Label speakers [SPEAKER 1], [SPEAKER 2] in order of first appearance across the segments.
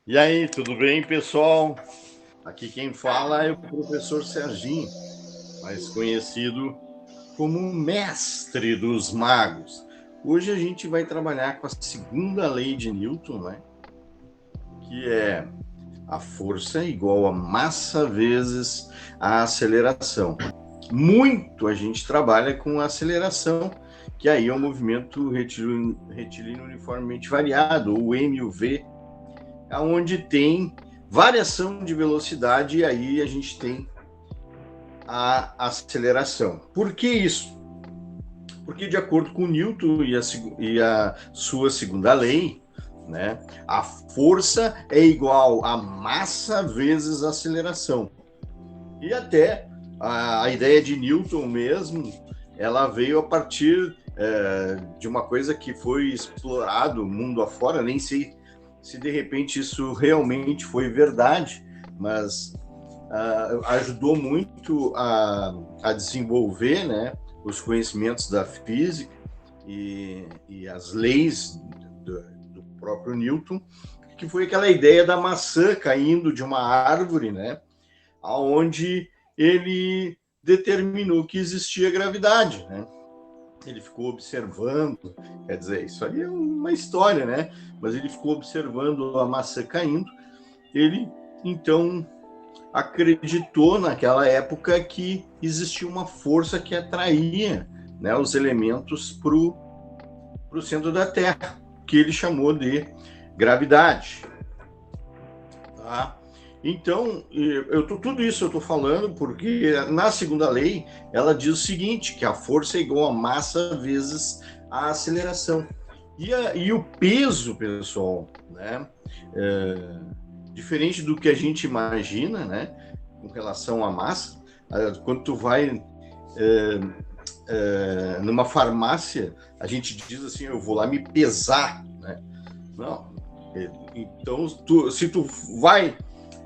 [SPEAKER 1] E aí, tudo bem, pessoal? Aqui quem fala é o professor Serginho, mais conhecido como o mestre dos magos. Hoje a gente vai trabalhar com a segunda lei de Newton, né? Que é a força igual a massa vezes a aceleração. Muito a gente trabalha com a aceleração, que aí é o movimento retilíneo uniformemente variado, ou MUV, onde tem variação de velocidade e aí a gente tem a aceleração. Por que isso? Porque de acordo com Newton e a sua segunda lei, né, a força é igual a massa vezes a aceleração. E até a ideia de Newton mesmo, ela veio a partir de uma coisa que foi explorado mundo afora, nem sei se de repente isso realmente foi verdade, mas ajudou muito a desenvolver, né, os conhecimentos da física e as leis do próprio Newton, que foi aquela ideia da maçã caindo de uma árvore, né, aonde ele determinou que existia gravidade, né? Ele ficou observando, quer dizer, isso aí é uma história, né? Mas ele ficou observando a maçã caindo. Ele então acreditou naquela época que existia uma força que atraía, né, os elementos para o centro da Terra, que ele chamou de gravidade. Tá? Então, tudo isso eu estou falando porque na segunda lei ela diz o seguinte, que a força é igual a massa vezes a aceleração. E o peso, pessoal, né, diferente do que a gente imagina, né, com relação à massa, quando tu vai numa farmácia, a gente diz assim, eu vou lá me pesar, né? Não. Então, se tu vai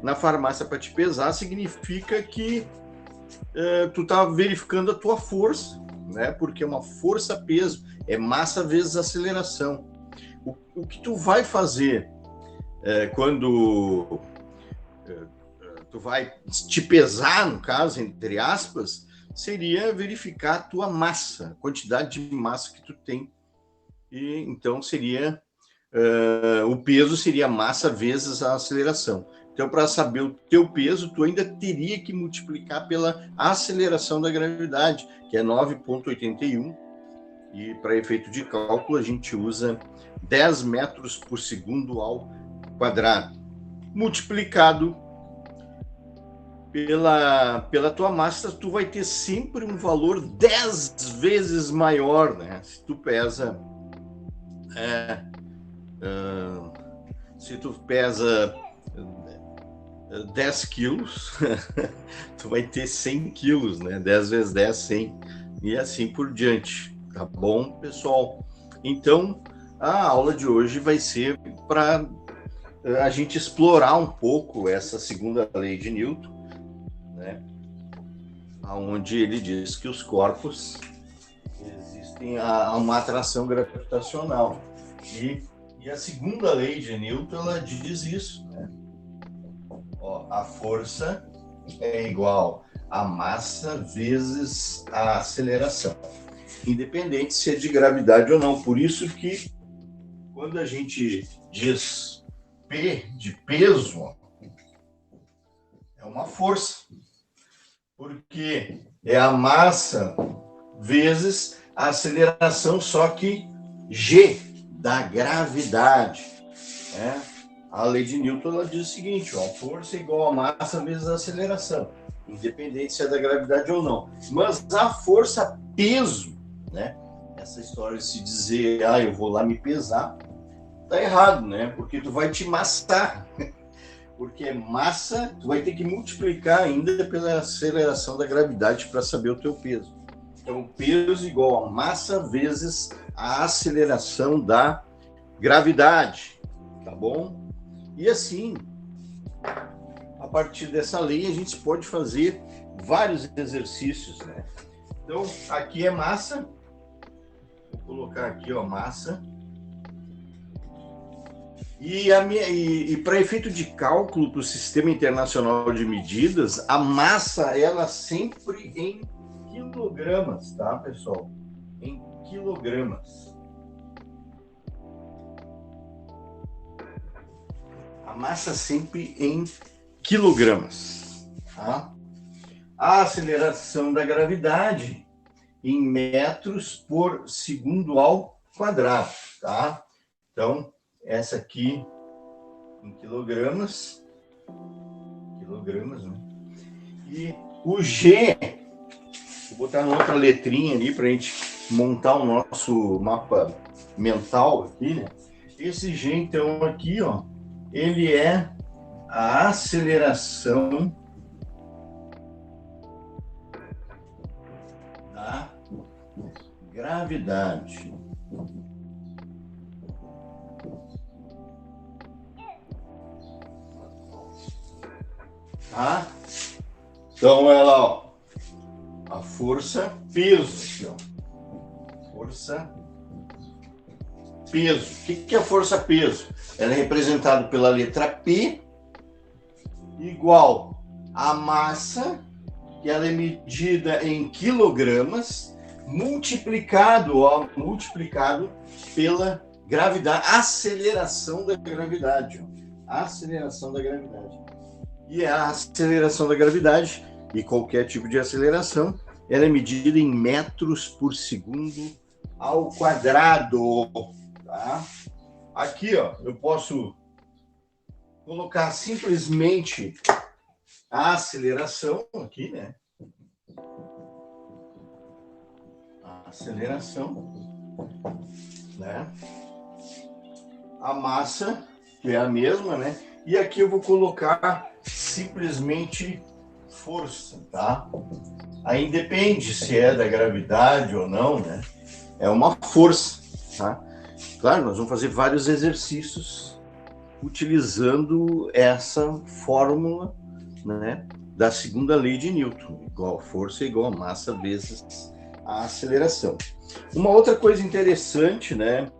[SPEAKER 1] na farmácia para te pesar, significa que tu tá verificando a tua força, né? Porque é uma força-peso, é massa vezes aceleração. O que tu vai fazer quando tu vai te pesar, no caso, entre aspas, seria verificar a tua massa, a quantidade de massa que tu tem. E então seria o peso seria massa vezes a aceleração. Então, para saber o teu peso, tu ainda teria que multiplicar pela aceleração da gravidade, que é 9,81. E para efeito de cálculo, a gente usa 10 metros por segundo ao quadrado, multiplicado pela tua massa, tu vai ter sempre um valor 10 vezes maior, né? Se tu pesa é, se tu pesa 10 quilos, tu vai ter 100 quilos, né? 10 vezes 10, 100. E assim por diante. Tá bom, pessoal? Então, a aula de hoje vai ser para a gente explorar um pouco essa segunda lei de Newton, né? Onde ele diz que os corpos existem uma atração gravitacional. E a segunda lei de Newton, ela diz isso, né? Ó, a força é igual a massa vezes a aceleração, independente se é de gravidade ou não. Por isso que quando a gente diz P de peso, é uma força, porque é a massa vezes a aceleração, só que G da gravidade, né? A lei de Newton ela diz o seguinte, ó, força é igual a massa vezes a aceleração, independente se é da gravidade ou não. Mas a força peso, né? Essa história de se dizer, eu vou lá me pesar, tá errado, né? Porque tu vai te massar. Porque é massa, tu vai ter que multiplicar ainda pela aceleração da gravidade para saber o teu peso. Então, peso igual a massa vezes a aceleração da gravidade, tá bom? E assim, a partir dessa lei, a gente pode fazer vários exercícios, né? Então, aqui é massa. Vou colocar aqui, ó, massa. E para efeito de cálculo para o Sistema Internacional de Medidas, a massa, ela sempre em quilogramas, tá, pessoal? Em quilogramas. A massa sempre em quilogramas, tá? A aceleração da gravidade em metros por segundo ao quadrado, tá? Então, essa aqui em quilogramas, né? E o G, vou botar outra letrinha ali para a gente montar o nosso mapa mental aqui, né? Esse G, então, aqui, ó, ele é a aceleração da gravidade. Tá? Então, ela, ó, a força, peso, aqui, ó. Força, peso. O que é a força, peso? Ela é representada pela letra P, igual a massa, que ela é medida em quilogramas, multiplicado pela gravidade, aceleração da gravidade. Ó. Aceleração da gravidade. E a aceleração da gravidade, e qualquer tipo de aceleração, ela é medida em metros por segundo ao quadrado. Tá? Aqui, ó, eu posso colocar simplesmente a aceleração aqui, né? A aceleração, né? A massa, que é a mesma, né? E aqui eu vou colocar simplesmente força, tá? Aí depende se é da gravidade ou não, né? É uma força, tá? Claro, nós vamos fazer vários exercícios utilizando essa fórmula, né, da segunda lei de Newton, igual força igual a massa vezes a aceleração. Uma outra coisa interessante, né,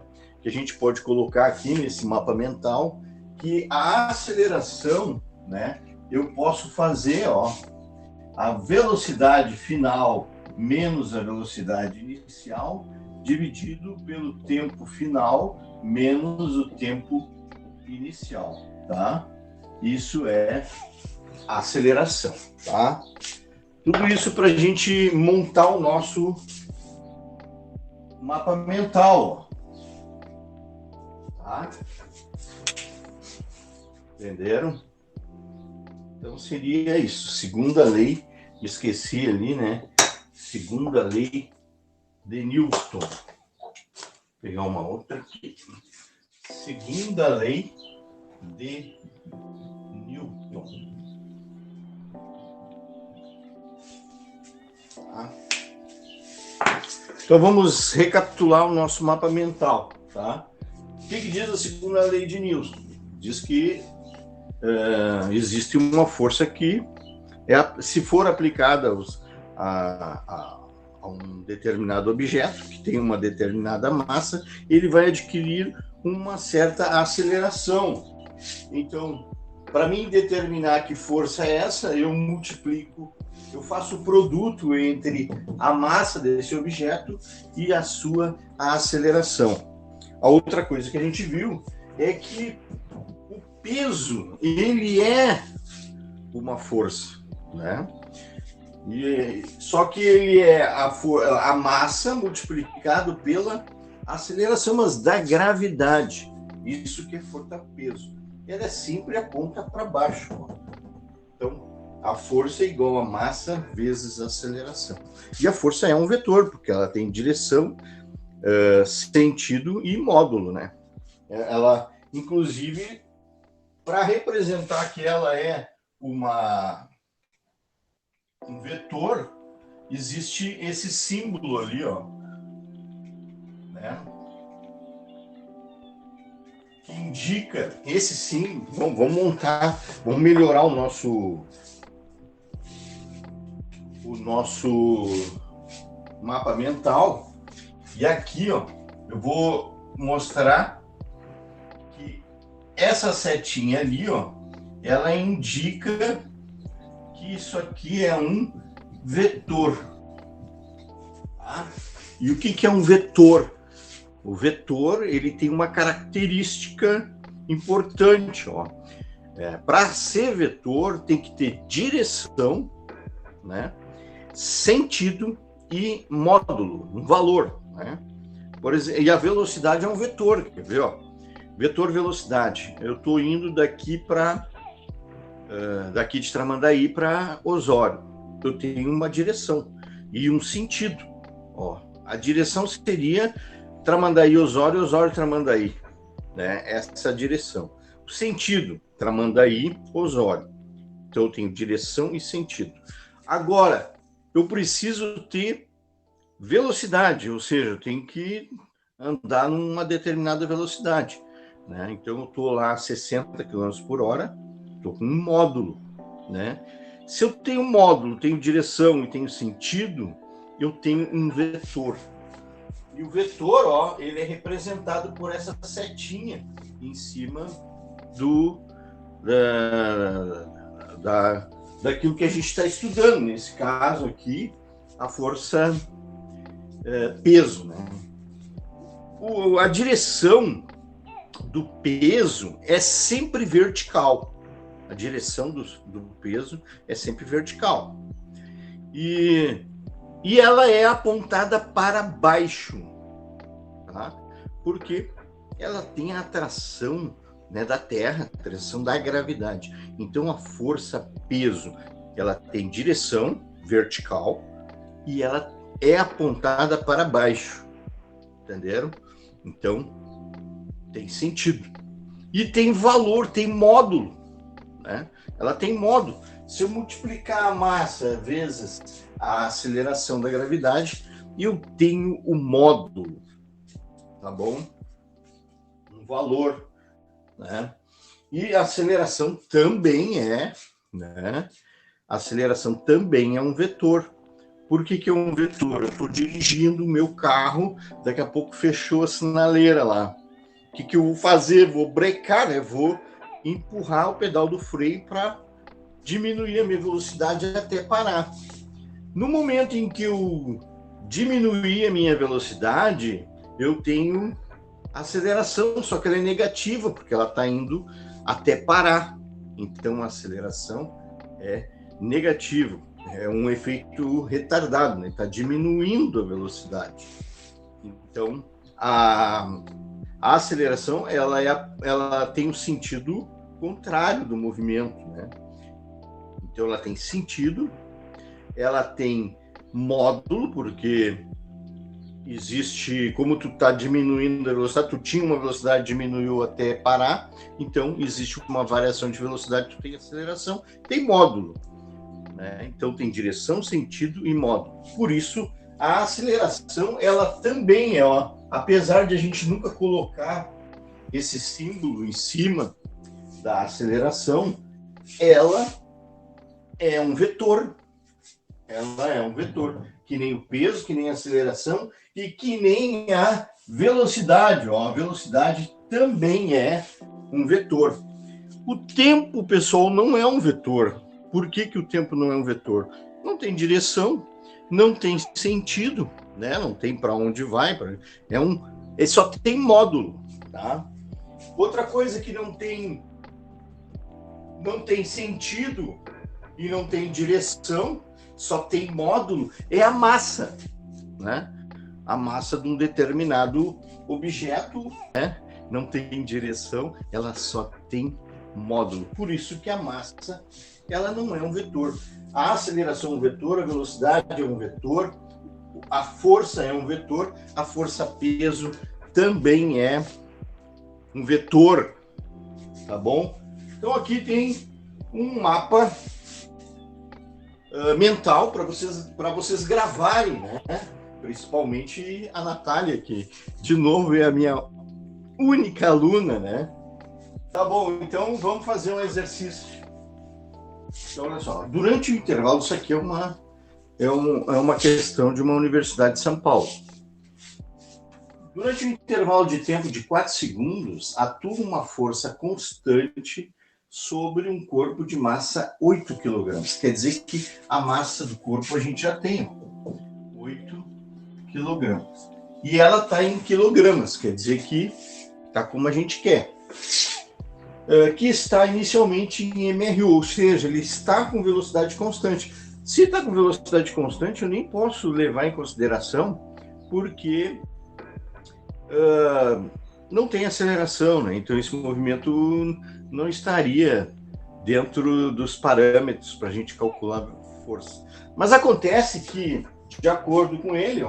[SPEAKER 1] que a gente pode colocar aqui nesse mapa mental, que a aceleração, né, eu posso fazer, ó, a velocidade final menos a velocidade inicial dividido pelo tempo final menos o tempo inicial, tá? Isso é aceleração, tá? Tudo isso para a gente montar o nosso mapa mental, tá? Entenderam? Então seria isso. Segunda lei, esqueci ali, né? Segunda lei de Newton. Vou pegar uma outra aqui. Segunda lei de Newton. Tá? Então vamos recapitular o nosso mapa mental, tá? O que diz a segunda lei de Newton? Diz que existe uma força que, se for aplicada a um determinado objeto, que tem uma determinada massa, ele vai adquirir uma certa aceleração. Então, para mim determinar que força é essa, eu multiplico, eu faço o produto entre a massa desse objeto e a sua aceleração. A outra coisa que a gente viu é que o peso, ele é uma força, né? Só que ele é a massa multiplicado pela aceleração, mas da gravidade. Isso que é força-peso. Ela é sempre aponta para baixo. Então, a força é igual a massa vezes a aceleração. E a força é um vetor, porque ela tem direção, sentido e módulo, né? Ela, inclusive, para representar que ela é um vetor, existe esse símbolo ali, ó, né? Que indica esse símbolo. Bom, vamos melhorar o nosso mapa mental. E aqui, ó, eu vou mostrar que essa setinha ali, ó, ela indica que isso aqui é um vetor. Tá? E o que é um vetor? O vetor, ele tem uma característica importante, ó. Para ser vetor, tem que ter direção, né, sentido e módulo, um valor, né? Por exemplo, e a velocidade é um vetor, quer ver, ó? Vetor velocidade. Eu estou indo daqui de Tramandaí para Osório. Eu tenho uma direção e um sentido. Ó, a direção seria Tramandaí, Osório, Osório, Tramandaí, né? Essa é a direção. O sentido, Tramandaí, Osório. Então eu tenho direção e sentido. Agora, eu preciso ter velocidade, ou seja, eu tenho que andar numa determinada velocidade, né? Então eu estou lá a 60 km por hora, estou com um módulo, né? Se eu tenho um módulo, tenho direção e tenho sentido, eu tenho um vetor. E o vetor, ó, ele é representado por essa setinha em cima daquilo que a gente está estudando. Nesse caso aqui, a força peso, né? A direção do peso é sempre vertical. A direção do peso é sempre vertical. E ela é apontada para baixo, tá? Porque ela tem a atração, né, da Terra, a atração da gravidade. Então a força peso, ela tem direção vertical e ela é apontada para baixo, entenderam? Então tem sentido e tem valor, tem módulo, né? Ela tem módulo. Se eu multiplicar a massa vezes a aceleração da gravidade, eu tenho o módulo, tá bom? Um valor, né? E a aceleração também né? A aceleração também é um vetor. Por que é um vetor? Eu estou dirigindo o meu carro, daqui a pouco fechou a sinaleira lá. O que eu vou fazer? Vou brecar, né? Vou empurrar o pedal do freio para diminuir a minha velocidade até parar. No momento em que eu diminuir a minha velocidade, eu tenho aceleração, só que ela é negativa, porque ela está indo até parar. Então a aceleração é negativa. É um efeito retardado, né? Está diminuindo a velocidade. Então, a aceleração ela tem um sentido contrário do movimento, né? Então, ela tem sentido, ela tem módulo, porque existe, como tu está diminuindo a velocidade, tu tinha uma velocidade, diminuiu até parar, então existe uma variação de velocidade, tu tem aceleração, tem módulo. Então tem direção, sentido e módulo. Por isso, a aceleração, ela também é, ó, apesar de a gente nunca colocar esse símbolo em cima da aceleração, ela é um vetor. Ela é um vetor, que nem o peso, que nem a aceleração e que nem a velocidade. Ó, a velocidade também é um vetor. O tempo, pessoal, não é um vetor. Por que o tempo não é um vetor? Não tem direção, não tem sentido, né? Não tem para onde vai. Ele só tem módulo, tá? Outra coisa que não tem sentido e não tem direção, só tem módulo, é a massa, né? A massa de um determinado objeto, né? Não tem direção, ela só tem módulo. Por isso que a massa, ela não é um vetor. A aceleração é um vetor, a velocidade é um vetor, a força é um vetor, a força-peso também é um vetor, tá bom? Então aqui tem um mapa mental para vocês gravarem, né? Principalmente a Natália, que de novo é a minha única aluna, né? Tá bom, então vamos fazer um exercício. Então, olha só, durante o intervalo, isso aqui é uma questão de uma universidade de São Paulo. Durante um intervalo de tempo de 4 segundos, atua uma força constante sobre um corpo de massa 8 kg. Quer dizer que a massa do corpo a gente já tem 8 kg. E ela está em quilogramas, quer dizer que está como a gente quer. Que está inicialmente em MRU, ou seja, ele está com velocidade constante. Se está com velocidade constante, eu nem posso levar em consideração, porque não tem aceleração, né? Então esse movimento não estaria dentro dos parâmetros para a gente calcular força. Mas acontece que, de acordo com ele,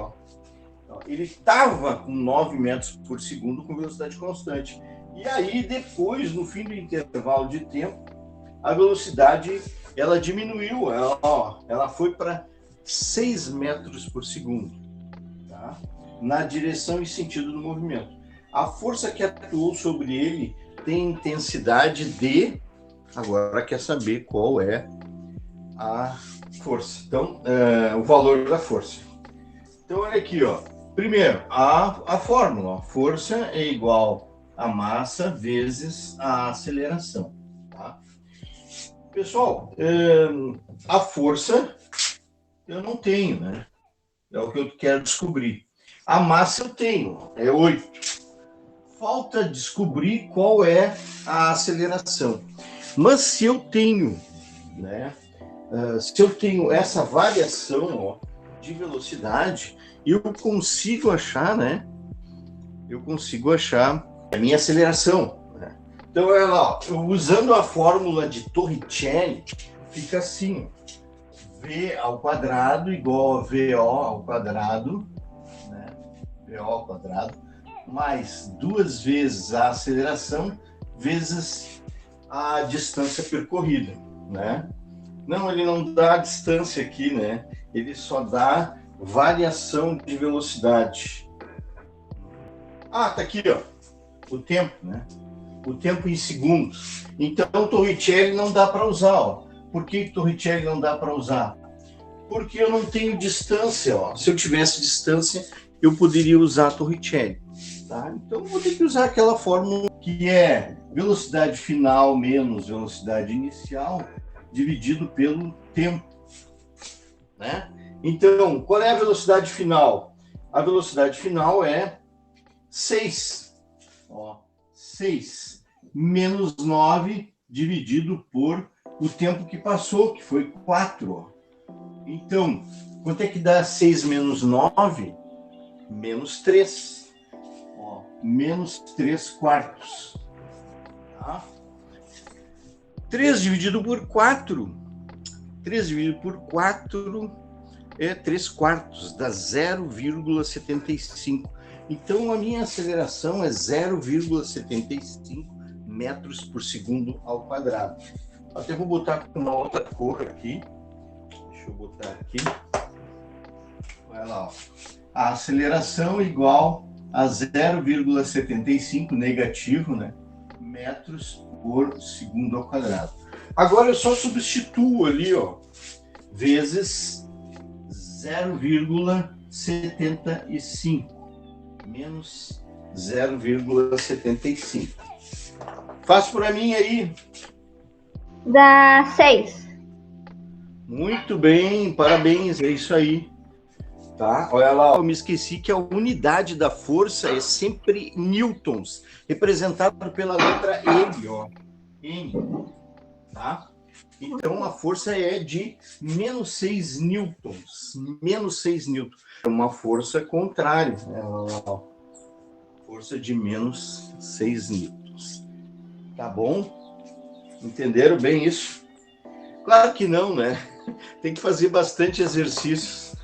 [SPEAKER 1] ele estava com 9 metros por segundo com velocidade constante. E aí, depois, no fim do intervalo de tempo, a velocidade ela diminuiu, ela foi para 6 metros por segundo, tá? Na direção e sentido do movimento. A força que atuou sobre ele tem intensidade de... Agora quer saber qual é a força. Então, o valor da força. Então, olha aqui, Primeiro, a fórmula. A força é igual a massa vezes a aceleração. Tá? Pessoal, a força eu não tenho, né? É o que eu quero descobrir. A massa eu tenho, é 8. Falta descobrir qual é a aceleração. Mas se eu tenho, né? Se eu tenho essa variação de velocidade, eu consigo achar, né? Eu consigo achar a minha aceleração. Né? Então, olha lá, usando a fórmula de Torricelli, fica assim: V ao quadrado igual a VO ao quadrado, né? VO ao quadrado, mais 2 vezes a aceleração vezes a distância percorrida, né? Não, ele não dá a distância aqui, né? Ele só dá variação de velocidade. Tá aqui, o tempo, né? O tempo em segundos. Então, Torricelli não dá para usar, Por que Torricelli não dá para usar? Porque eu não tenho distância, Se eu tivesse distância, eu poderia usar Torricelli, tá? Então, eu vou ter que usar aquela fórmula que é velocidade final menos velocidade inicial dividido pelo tempo, né? Então, qual é a velocidade final? A velocidade final é 6. 6 menos 9 dividido por o tempo que passou, que foi 4. Então, quanto é que dá 6 menos 9? Menos 3. Menos 3 quartos. Tá? 3 dividido por 4. 3 dividido por 4 é 3 quartos, dá 0,75. Então, a minha aceleração é 0,75 metros por segundo ao quadrado. Até vou botar com uma outra cor aqui. Deixa eu botar aqui. Olha lá. A aceleração é igual a 0,75 negativo, né? Metros por segundo ao quadrado. Agora eu só substituo ali, vezes 0,75 menos 0,75. Faz para mim aí.
[SPEAKER 2] Dá 6.
[SPEAKER 1] Muito bem, parabéns, é isso aí. Tá? Olha lá, eu me esqueci que a unidade da força é sempre newtons, representado pela letra N, N, tá? Então, a força é de menos 6 newtons. Menos 6 newtons. É uma força contrária, né? Força de menos 6 newtons. Tá bom? Entenderam bem isso? Claro que não, né? Tem que fazer bastante exercícios,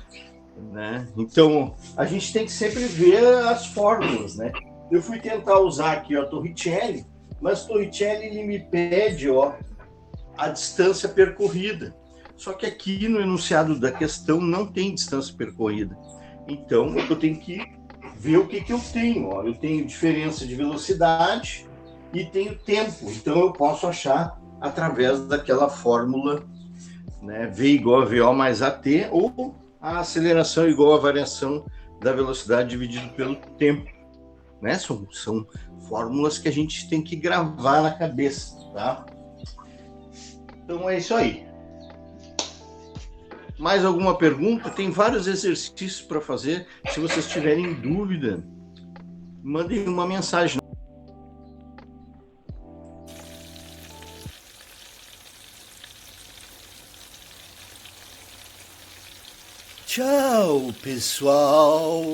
[SPEAKER 1] né? Então, a gente tem que sempre ver as fórmulas, né? Eu fui tentar usar aqui a Torricelli, mas Torricelli ele me pede, a distância percorrida. Só que aqui no enunciado da questão não tem distância percorrida. Então, eu tenho que ver o que eu tenho. Eu tenho diferença de velocidade e tenho tempo. Então, eu posso achar através daquela fórmula, né? V igual a VO mais AT, ou a aceleração igual a variação da velocidade dividido pelo tempo. né? São fórmulas que a gente tem que gravar na cabeça, tá? Então é isso aí. Mais alguma pergunta? Tem vários exercícios para fazer. Se vocês tiverem dúvida, mandem uma mensagem.
[SPEAKER 3] Tchau, pessoal!